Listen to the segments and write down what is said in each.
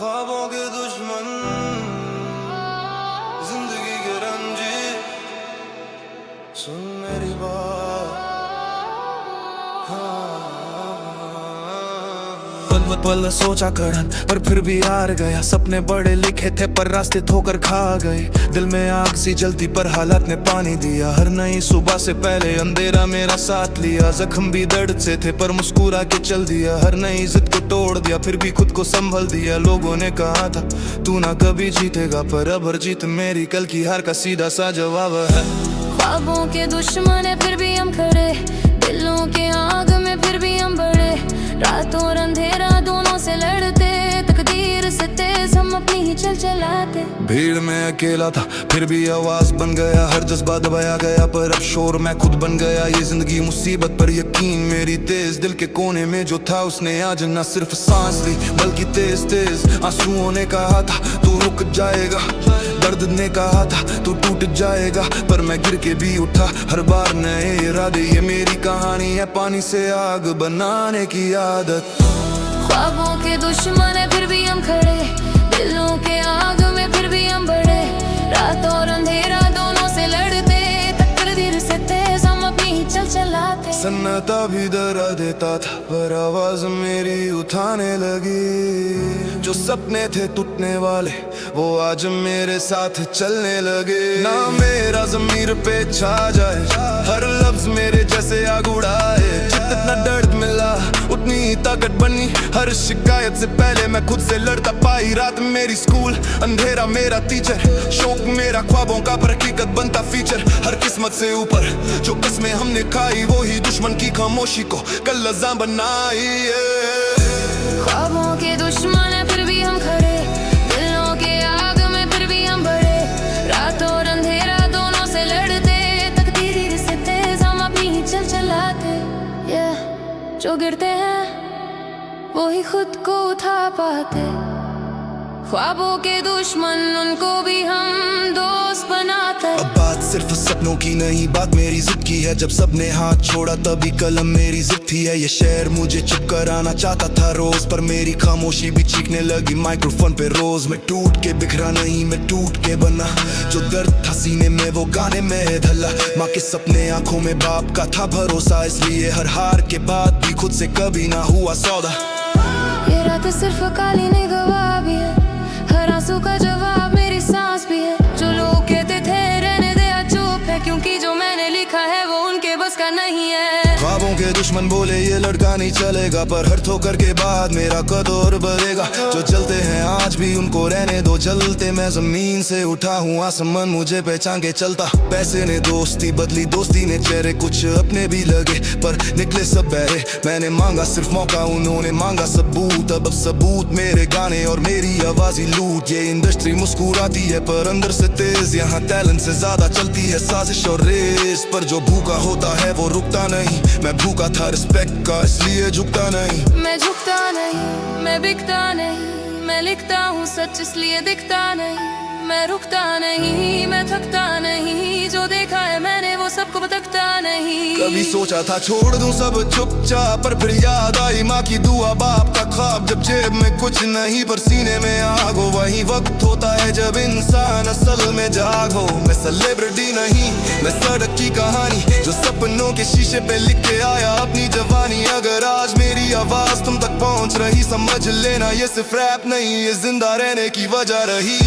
ख्वाबों के दुश्मन, जिंदगी के रंजीत, सुन मेरी बात। पल पल सोचा करन पर फिर भी हार गया। सपने बड़े लिखे थे पर रास्ते ठोकर खा गए। दिल में आग सी जलती पर हालात ने पानी दिया। हर नई सुबह से पहले अंधेरा मेरा साथ लिया। जख्म भी दर्द से थे पर मुस्कुरा के चल दिया। हर नई जिद को तोड़ दिया फिर भी खुद को संभल दिया। लोगों ने कहा था तू ना कभी जीतेगा, पर अब हर जीत मेरी कल की हार का सीधा सा जवाब है। ख्वाबों के दुश्मन है फिर भी हम खड़े, दिलों के आग में फिर भी हम बढ़े। रात और अंधेरा दोनों से लड़ते, तकदीर से तेज हम अपनी ही चल चलाते। भीड़ में अकेला था फिर भी आवाज बन गया। हर जज्बा दबाया गया पर अब शोर मैं खुद बन गया। ये जिंदगी मुसीबत पर यकीन मेरी तेज। दिल के कोने में जो था उसने आज न सिर्फ सांस ली बल्कि तेज तेज आंसुओं ने कहा था तू रुक जाएगा। दर्द ने कहा था तू टूट जाएगा, पर मैं गिर के भी उठा हर बार नए इरादे। ये मेरी कहानी है पानी से आग बनाने की आदत। ख्वाबों के दुश्मन है फिर भी हम खड़े, दिलों के आग में फिर भी हम बढ़े। रात और अंधेरा दोनों से लड़ते, तकदीर से तेज हम अपनी ही चल चलाते। सन्नाटा भी डरा देता था पर आवाज मेरी उठाने लगी। जो सपने थे टूटने वाले वो आज मेरे साथ चलने लगे। ना मेरा ज़मीर पे छा जाए, हर लफ्ज मेरे जैसे आग उड़ाए। जितना दर्द मिला उतनी ही ताकत बनी। हर शिकायत से पहले मैं खुद से लड़ता पाई। रात मेरी स्कूल, अंधेरा मेरा टीचर, शौक मेरा ख्वाबों का पर हकीकत बनता फीचर। हर किस्मत से ऊपर जो कस्में हमने खाई वो ही दुश्मन की खामोशी को कल लज़ा बनाई। ख्वाबों के दुश्मन है फिर भी हम खड़े, दिलों के आग में फिर भी हम बढ़े। रात और अंधेरा दोनों से लड़ते, तकदीर से तेज हम अपनी ही चल चलाते। जो गिरते हैं वो ही खुद को उठा पाते। ख्वाबों के दुश्मन उनको भी हम दोस्त बनाते। अब बात सिर्फ सपनों की नहीं, बात मेरी जिद की है। जब सबने हाथ छोड़ा तभी कलम मेरी जिद थी है। ये शेर मुझे चुप कराना चाहता था रोज, पर मेरी खामोशी भी चीखने लगी माइक्रोफोन पे रोज। मैं टूट के बिखरा नहीं, मैं टूट के बना। जो दर्द था सीने में वो गाने में ढला। माँ के सपने आंखों में बाप का था भरोसा, इसलिए हर हार के बाद भी खुद से कभी ना हुआ सौदा। ये रात सिर्फ काली ने गवाह भी है, हर आंसू का जवाब मेरी सांस भी है। जो लोग कहते थे रहने दे चुप है, क्योंकि जो मैंने लिखा है वो उनके बस का नहीं है। ख्वाबों के दुश्मन बोले ये लड़का नहीं चलेगा, पर हर ठोकर के बाद मेरा कद और बढ़ेगा। जो चलते हैं आज भी उनको रहने दो जलते। मैं जमीन से उठा हूँ आसमान मुझे पहचान के चलता। पैसे ने दोस्ती बदली, दोस्ती ने चेहरे, कुछ अपने भी लगे पर निकले सब बहरे। मैंने मांगा सिर्फ मौका, उन्होंने मांगा सबूत। अब सबूत मेरे गाने और मेरी आवाज ही लूट। ये इंडस्ट्री मुस्कुराती है पर अंदर से तेज, यहाँ टैलेंट से ज्यादा चलती है साजिश और रेस। पर जो भूखा होता है वो रुकता नहीं, मैं भूखा था रिस्पेक्ट का इसलिए झुकता नहीं। मैं झुकता नहीं, मैं बिकता नहीं, मैं लिखता हूँ सच इसलिए दिखता नहीं। मैं रुकता नहीं, मैं थकता नहीं, जो देखा है मैंने वो सबको भटकता नहीं। कभी सोचा था छोड़ दूं सब चुपचाप, पर फिर याद आई माँ की दुआ बाप का ख्वाब। जब जेब में कुछ नहीं पर सीने में आग हो, वही वक्त होता है जब इंसान असल में जाग हो। मैं सेलिब्रिटी नहीं, मैं सड़क की कहानी, जो सपनों के शीशे पे लिख के आया अपनी जवानी। अगर आज मेरी आवाज तुम तक पहुंच रही समझ लेना ये सिर्फ रैप नहीं, ये जिंदा रहने की वजह रही।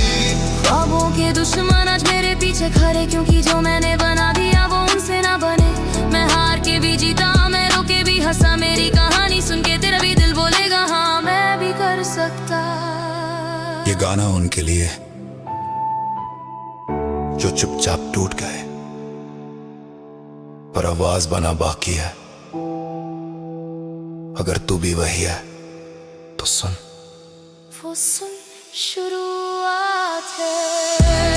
ख्वाबों के दुश्मन आज मेरे पीछे खड़े, क्योंकि जो मैंने बना दिया वो उनसे ना बने। मैं हार के भी जीता, मैं रो के भी हंसा। मेरी कहानी सुन के तेरा भी दिल बोलेगा हाँ मैं भी कर सकता। ये गाना उनके लिए जो चुपचाप टूट गए पर आवाज बना बाकी है। अगर तू भी वही है तो सुन। वो सुन शुरुआत है।